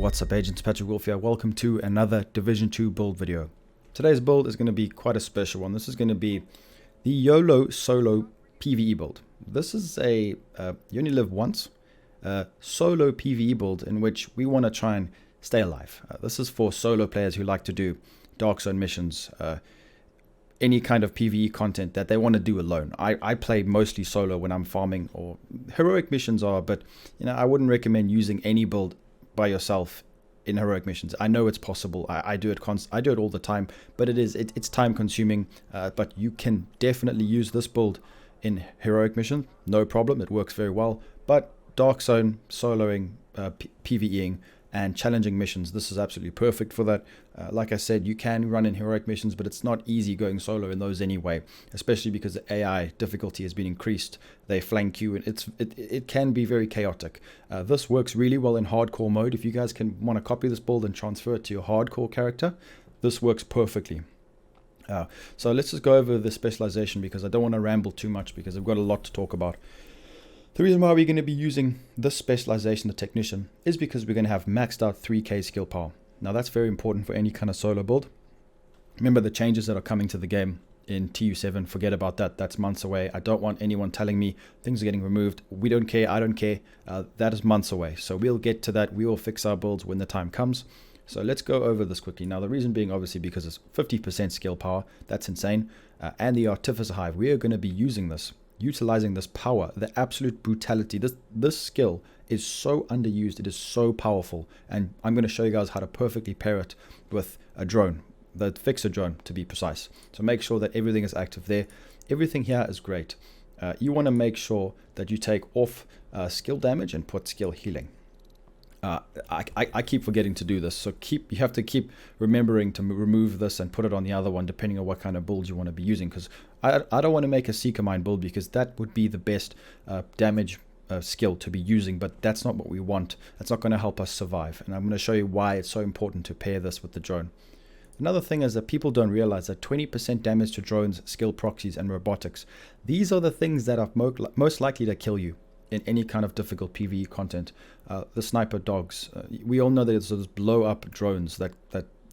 What's up, agents? Patrick Wolf here. Welcome to another Division 2 build video. Today's build is going to be quite a special one. This is going to be the Yolo solo PvE build. This is a you only live once solo PvE build in which we want to try and stay alive. This is for solo players who like to do Dark Zone missions, any kind of PvE content that they want to do alone. I play mostly solo when I'm farming, or heroic missions are, but I wouldn't recommend using any build by yourself in heroic missions. I know it's possible. I do it I do it all the time, but it's time consuming. But you can definitely use this build in heroic mission, no problem. It works very well. But Dark Zone, soloing, PvEing, and challenging missions, this is absolutely perfect for that. Like I said, you can run in heroic missions, but it's not easy going solo in those anyway, especially because the AI difficulty has been increased. They flank you, and it can be very chaotic. This works really well in hardcore mode. If you guys want to copy this build and transfer it to your hardcore character, this works perfectly. So let's just go over the specialization, because I don't want to ramble too much because I've got a lot to talk about. The reason why we're going to be using this specialization, the technician, is because we're going to have maxed out 3k skill power. Now that's very important for any kind of solo build. Remember the changes that are coming to the game in TU7, forget about that. That's months away. I don't want anyone telling me things are getting removed. We don't care, I don't care. That is months away. So we'll get to that. We will fix our builds when the time comes. So let's go over this quickly. Now the reason being obviously because it's 50% skill power. That's insane. And the Artificer Hive, we are going to be using this, utilizing this power, the absolute brutality. This skill is so underused. It is so powerful, and I'm going to show you guys how to perfectly pair it with a drone, the fixer drone to be precise. So make sure that everything is active there. Everything here is great. You want to make sure that you take off skill damage and put skill healing. I keep forgetting to do this, so you have to keep remembering to remove this and put it on the other one, depending on what kind of build you want to be using, because I don't want to make a Seeker Mine build, because that would be the best damage skill to be using, but that's not what we want. That's not going to help us survive, and I'm going to show you why it's so important to pair this with the drone. Another thing is that people don't realize that 20% damage to drones, skill proxies, and robotics, these are the things that are most likely to kill you in any kind of difficult PvE content. The sniper dogs, we all know that it's those blow up drones that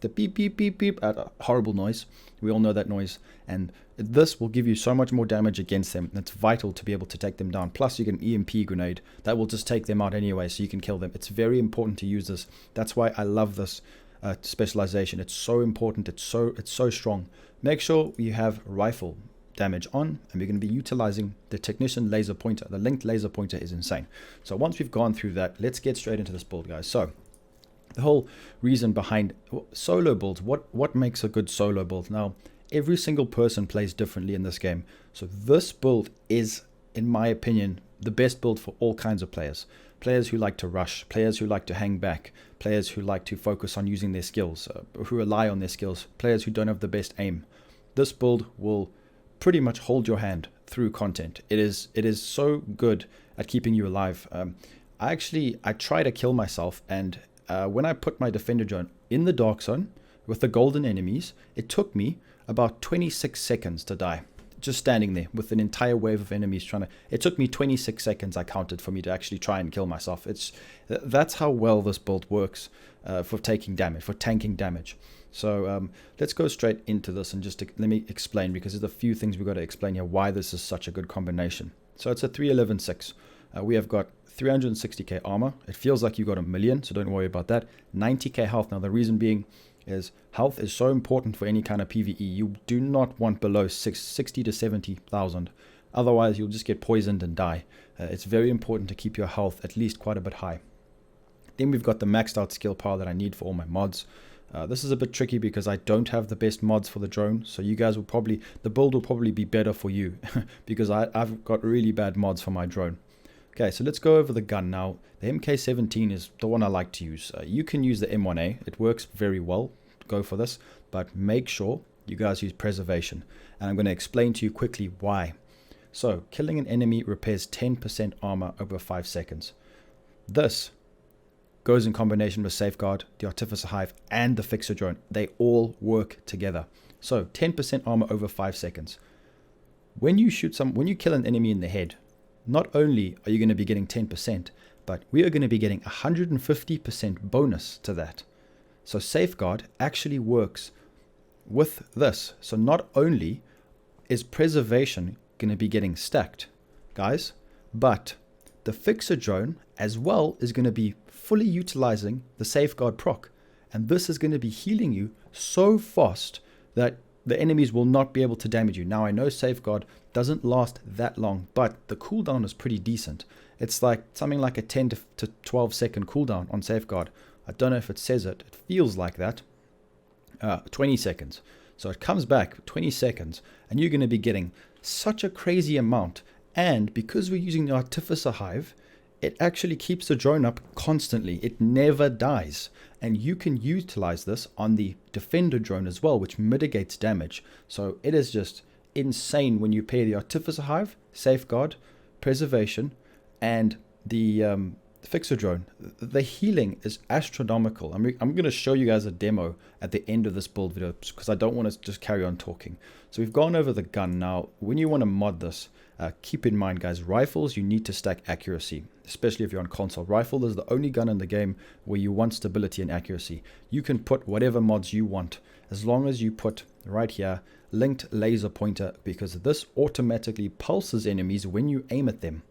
the beep beep beep beep at a horrible noise. We all know that noise, and this will give you so much more damage against them. It's vital to be able to take them down. Plus you get an EMP grenade that will just take them out anyway, so you can kill them. It's very important to use this. That's why I love this specialization. It's so important. It's so strong. Make sure you have rifle damage on, and we're going to be utilizing the technician laser pointer. The linked laser pointer is insane. So once we've gone through that, let's get straight into this build, guys. So the whole reason behind solo builds, what makes a good solo build? Now every single person plays differently in this game, so this build is, in my opinion, the best build for all kinds of players who like to rush, players who like to hang back, players who like to focus on using their skills, who rely on their skills, players who don't have the best aim. This build will pretty much hold your hand through content. It is so good at keeping you alive. I try to kill myself, and when I put my defender drone in the Dark Zone with the golden enemies, it took me about 26 seconds to die, just standing there with an entire wave of enemies it took me 26 seconds, I counted, for me to actually try and kill myself. That's how well this build works for taking damage, for tanking damage. So let's go straight into this and just let me explain, because there's a few things we've got to explain here why this is such a good combination. So it's a 311.6. We have got 360k armor. It feels like you got 1 million, so don't worry about that. 90k health. Now the reason being is health is so important for any kind of PvE. You do not want below 60 to 70,000. Otherwise you'll just get poisoned and die. It's very important to keep your health at least quite a bit high. Then we've got the maxed out skill power that I need for all my mods. This is a bit tricky because I don't have the best mods for the drone, so you guys the build will probably be better for you because I've got really bad mods for my drone. Okay, so let's go over the gun now. The MK17 is the one I like to use. You can use the M1A, it works very well. Go for this, but make sure you guys use preservation, and I'm going to explain to you quickly why. So killing an enemy repairs 10% armor over 5 seconds. This goes in combination with Safeguard, the Artificer Hive, and the Fixer Drone. They all work together. So 10% armor over 5 seconds. When you kill an enemy in the head, not only are you going to be getting 10%, but we are going to be getting 150% bonus to that. So Safeguard actually works with this. So not only is Preservation going to be getting stacked, guys, but the Fixer Drone as well is going to be fully utilizing the Safeguard proc. And this is going to be healing you so fast that the enemies will not be able to damage you. Now, I know Safeguard doesn't last that long, but the cooldown is pretty decent. It's like something like a 10 to 12 second cooldown on Safeguard. I don't know if it says it. It feels like that. 20 seconds. So it comes back 20 seconds, and you're going to be getting such a crazy amount. And because we're using the Artificer Hive, it actually keeps the drone up constantly. It never dies. And you can utilize this on the Defender drone as well, which mitigates damage. So it is just insane when you pair the Artificer Hive, Safeguard, Preservation, and the Fixer drone. The healing is astronomical. I'm going to show you guys a demo at the end of this build video because I don't want to just carry on talking. So we've gone over the gun. Now, when you want to mod this, keep in mind, guys, rifles, you need to stack accuracy, especially if you're on console. Rifle is the only gun in the game where you want stability and accuracy. You can put whatever mods you want, as long as you put right here, linked laser pointer, because this automatically pulses enemies when you aim at them.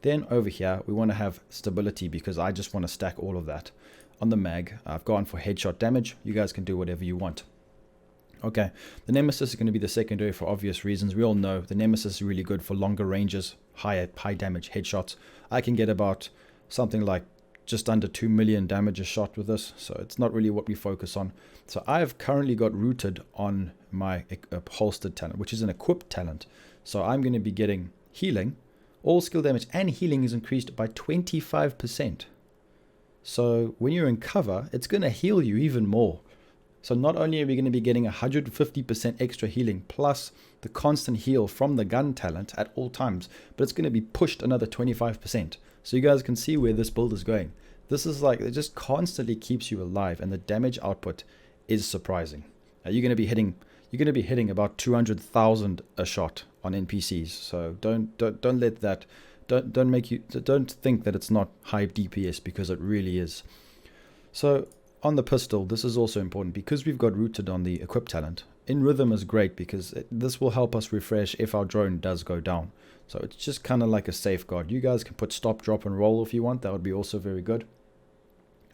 Then over here, we want to have stability because I just want to stack all of that. On the mag, I've gone for headshot damage. You guys can do whatever you want. Okay, the Nemesis is going to be the secondary for obvious reasons. We all know the Nemesis is really good for longer ranges, high damage headshots. I can get about something like just under 2 million damage a shot with this, so it's not really what we focus on. So I have currently got rooted on my holstered talent, which is an equipped talent. So I'm going to be getting healing. All skill damage and healing is increased by 25%. So when you're in cover, it's going to heal you even more. So not only are we going to be getting 150% extra healing plus the constant heal from the gun talent at all times, but it's going to be pushed another 25%. So you guys can see where this build is going. This is like, it just constantly keeps you alive, and the damage output is surprising. You're going to be hitting about 200,000 a shot on NPCs. So don't let that, don't think that it's not high DPS, because it really is. So on the pistol, this is also important because we've got rooted on the equip talent. In rhythm is great because this will help us refresh if our drone does go down. So it's just kind of like a safeguard. You guys can put stop, drop, and roll if you want. That would be also very good.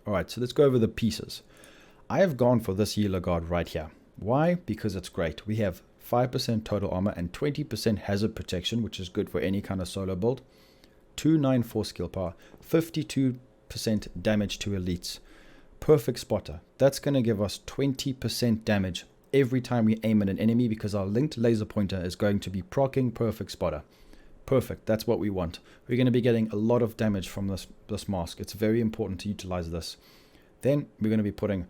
All right, so let's go over the pieces. I have gone for this Yolo guard right here. Why? Because it's great. We have 5% total armor and 20% hazard protection, which is good for any kind of solo build. 294 skill power, 52% damage to elites. Perfect spotter. That's going to give us 20% damage every time we aim at an enemy, because our linked laser pointer is going to be proccing perfect spotter. Perfect. That's what we want. We're going to be getting a lot of damage from this mask. It's very important to utilize this. Then we're going to be putting,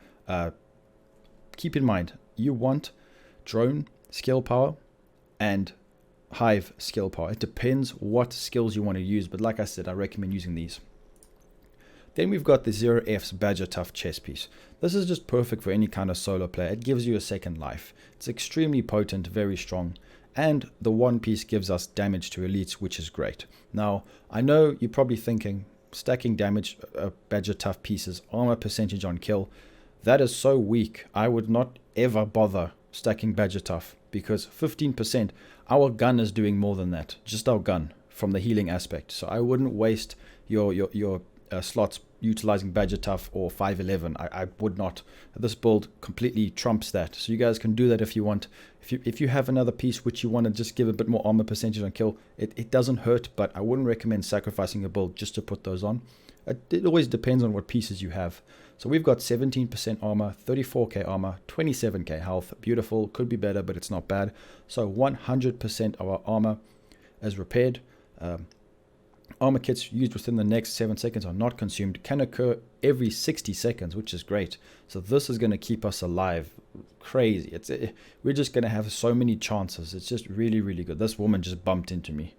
keep in mind, you want drone skill power and hive skill power. It depends what skills you want to use, but like I said, I recommend using these. Then we've got the 0F's Badger Tough chest piece. This is just perfect for any kind of solo player. It gives you a second life. It's extremely potent, very strong. And the one piece gives us damage to elites, which is great. Now, I know you're probably thinking, stacking damage, Badger Tough pieces, armor percentage on kill, that is so weak. I would not ever bother stacking Badger Tough, because 15%, our gun is doing more than that. Just our gun from the healing aspect. So I wouldn't waste your slots utilizing Badger Tough or 511. I would not. This build completely trumps that. So you guys can do that if you want. If you have another piece which you want to just give a bit more armor percentage on kill, it doesn't hurt, but I wouldn't recommend sacrificing a build just to put those on. It always depends on what pieces you have. So we've got 17% armor, 34k armor, 27k health. Beautiful. Could be better, but it's not bad. So 100% of our armor is repaired. Armor kits used within the next 7 seconds are not consumed, can occur every 60 seconds, which is great. So this is going to keep us alive. Crazy. We're just going to have so many chances. It's just really, really good. This woman just bumped into me.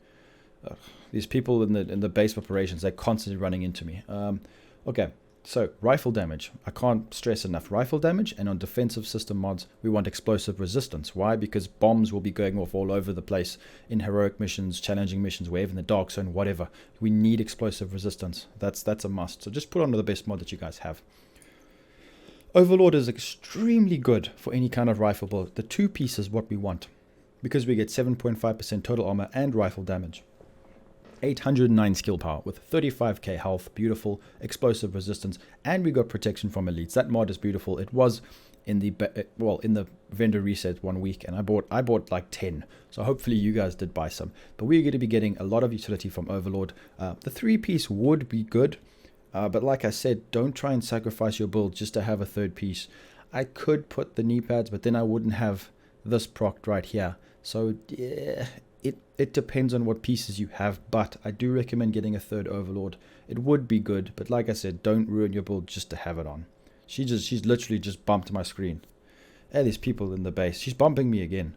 These people in the base operations, they're constantly running into me. Okay, So, rifle damage. I can't stress enough. Rifle damage, and on defensive system mods, we want explosive resistance. Why? Because bombs will be going off all over the place in heroic missions, challenging missions, wherever in the dark zone, whatever. We need explosive resistance. That's a must. So just put on the best mod that you guys have. Overlord is extremely good for any kind of rifle build. The two-piece is what we want, because we get 7.5% total armor and rifle damage. 809 skill power with 35k health, beautiful, explosive resistance, and we got protection from elites. That mod is beautiful. It was in the in the vendor reset 1 week, and I bought like 10. So hopefully you guys did buy some. But we're going to be getting a lot of utility from Overlord. The 3-piece would be good, but like I said, don't try and sacrifice your build just to have a 3rd piece. I could put the knee pads, but then I wouldn't have this procced right here. So yeah, it depends on what pieces you have, but I do recommend getting a 3rd Overlord. It would be good, but like I said, don't ruin your build just to have it on. She's literally just bumped my screen. Hey, there's people in the base. She's bumping me again.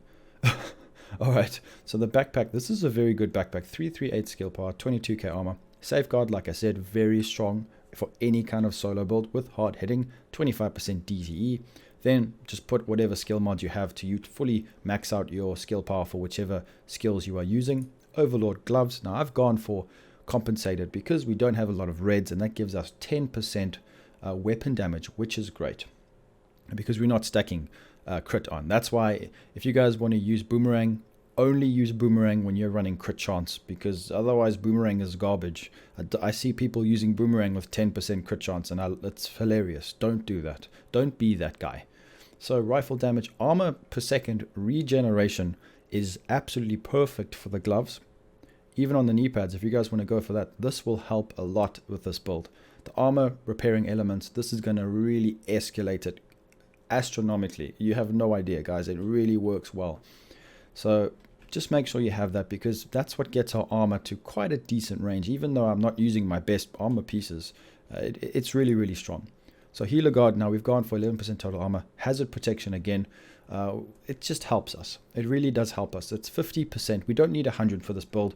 Alright, so the backpack, this is a very good backpack. 338 skill power, 22k armor. Safeguard, like I said, very strong for any kind of solo build with hard hitting, 25% DTE. Then just put whatever skill mods you have to fully max out your skill power for whichever skills you are using. Overlord gloves. Now I've gone for compensated because we don't have a lot of reds, and that gives us 10% weapon damage, which is great because we're not stacking crit on. That's why if you guys want to use boomerang, only use boomerang when you're running crit chance, because otherwise boomerang is garbage. I see people using boomerang with 10% crit chance, and it's hilarious. Don't do that. Don't be that guy. So rifle damage, armor per second regeneration is absolutely perfect for the gloves. Even on the knee pads, if you guys want to go for that, this will help a lot with this build. The armor repairing elements, this is going to really escalate it astronomically. You have no idea, guys. It really works well. So just make sure you have that, because that's what gets our armor to quite a decent range. Even though I'm not using my best armor pieces, it's really, really strong. So healer guard, now we've gone for 11% total armor. Hazard protection again, it just helps us. It really does help us. It's 50%. We don't need 100 for this build.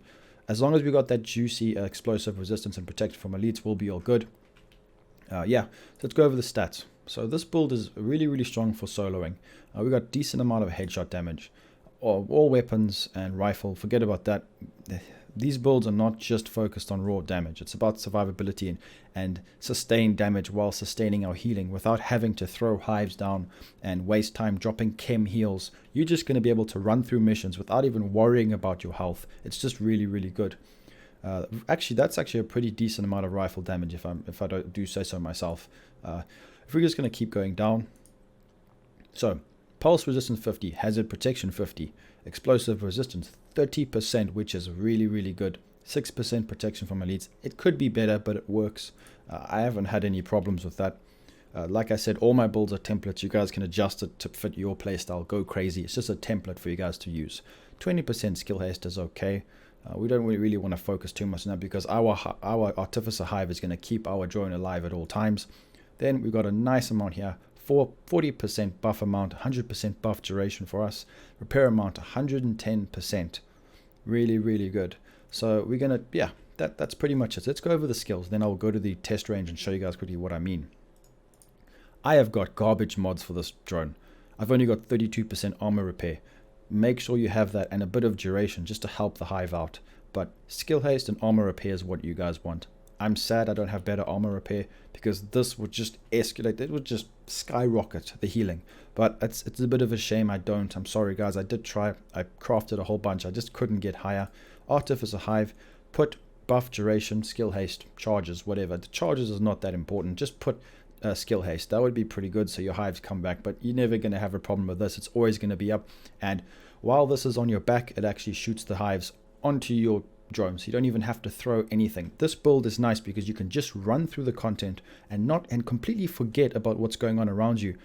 As long as we got that juicy explosive resistance and protection from elites, we'll be all good. Yeah, so let's go over the stats. So this build is really, really strong for soloing. We got decent amount of headshot damage. All weapons and rifle, forget about that. These builds are not just focused on raw damage. It's about survivability and sustained damage while sustaining our healing without having to throw hives down and waste time dropping chem heals. You're just going to be able to run through missions without even worrying about your health. It's just really, really good. Actually, that's actually a pretty decent amount of rifle damage if I do say so myself. If we're just going to keep going down. So, pulse resistance 50, hazard protection 50, explosive resistance 30%, which is really, really good. 6% protection from elites. It could be better, but it works. I haven't had any problems with that. Like I said, all my builds are templates. You guys can adjust it to fit your playstyle. Go crazy. It's just a template for you guys to use. 20% skill haste is okay. We don't really want to focus too much on that, because our Artificer Hive is going to keep our drone alive at all times. Then we've got a nice amount here. 40% buff amount, 100% buff duration for us. Repair amount, 110%. Really, really good. So we're going to, yeah, that's pretty much it. Let's go over the skills. Then I'll go to the test range and show you guys quickly what I mean. I have got garbage mods for this drone. I've only got 32% armor repair. Make sure you have that, and a bit of duration just to help the hive out. But skill haste and armor repair is what you guys want. I'm sad I don't have better armor repair, because this would just escalate. It would just skyrocket the healing. But it's a bit of a shame I don't. I'm sorry, guys. I did try. I crafted a whole bunch. I just couldn't get higher. Artificer Hive, put buff duration, skill haste, charges, whatever. The charges is not that important. Just put skill haste. That would be pretty good, so your hives come back. But you're never going to have a problem with this. It's always going to be up. And while this is on your back, it actually shoots the hives onto your drone, so you don't even have to throw anything. This build is nice because you can just run through the content and completely forget about what's going on around you.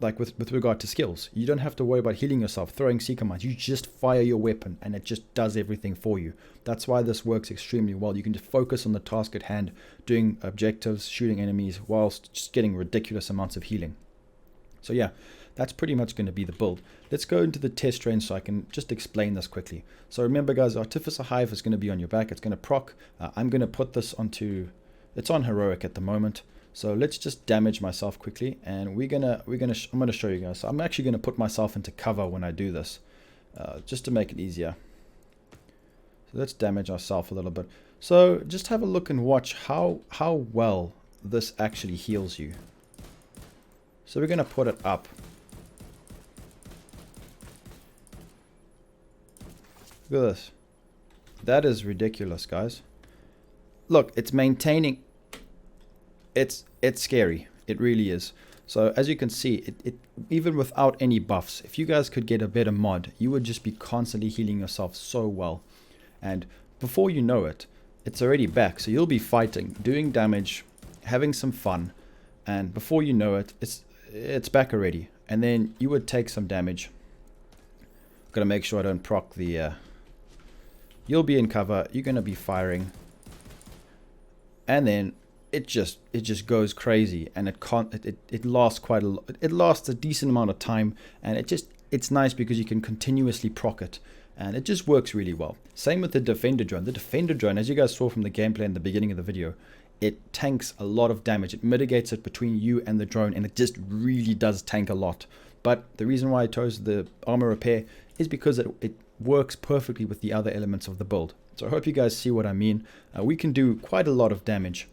Like with regard to skills, you don't have to worry about healing yourself, throwing C commands. You just fire your weapon and it just does everything for you. That's why this works extremely well. You can just focus on the task at hand, doing objectives, shooting enemies, whilst just getting ridiculous amounts of healing. So yeah, that's pretty much going to be the build. Let's go into the test range so I can just explain this quickly. So remember, guys, Artificer Hive is going to be on your back. It's going to proc. I'm going to put this onto It's on heroic at the moment. So let's just damage myself quickly, and I'm gonna show you guys. So I'm actually gonna put myself into cover when I do this, just to make it easier. So let's damage ourselves a little bit. So just have a look and watch how well this actually heals you. So we're gonna put it up. Look at this. That is ridiculous, guys. Look, it's maintaining. It's scary. It really is. So as you can see, it even without any buffs, if you guys could get a better mod, you would just be constantly healing yourself so well. And before you know it, it's already back. So you'll be fighting, doing damage, having some fun, and before you know it, it's back already. And then you would take some damage. Gotta make sure I don't proc the. You'll be in cover. You're gonna be firing, and then it just goes crazy, and it lasts quite a lot. It lasts a decent amount of time, and it's nice because you can continuously proc it, and it just works really well. Same with the defender drone. The defender drone, as you guys saw from the gameplay in the beginning of the video, it tanks a lot of damage. It mitigates it between you and the drone, and it just really does tank a lot. But the reason why I chose the armor repair is because it works perfectly with the other elements of the build. So I hope you guys see what I mean. We can do quite a lot of damage.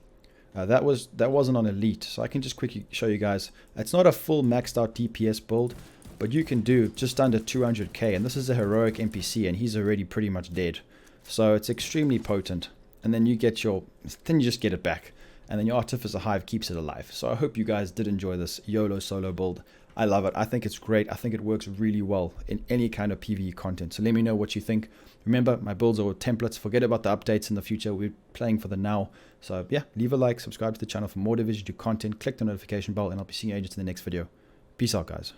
That wasn't on elite, so I can just quickly show you guys. It's not a full maxed out DPS build, but you can do just under 200k, and this is a heroic NPC, and he's already pretty much dead. So it's extremely potent, and then you just get it back, and then your Artificer Hive keeps it alive. So I hope you guys did enjoy this YOLO solo build. I love it. I think it's great. I think it works really well in any kind of PvE content. So let me know what you think. Remember, my builds are all templates. Forget about the updates in the future. We're playing for the now. So yeah, leave a like, subscribe to the channel for more Division 2 content, click the notification bell, and I'll be seeing you agents in the next video. Peace out, guys.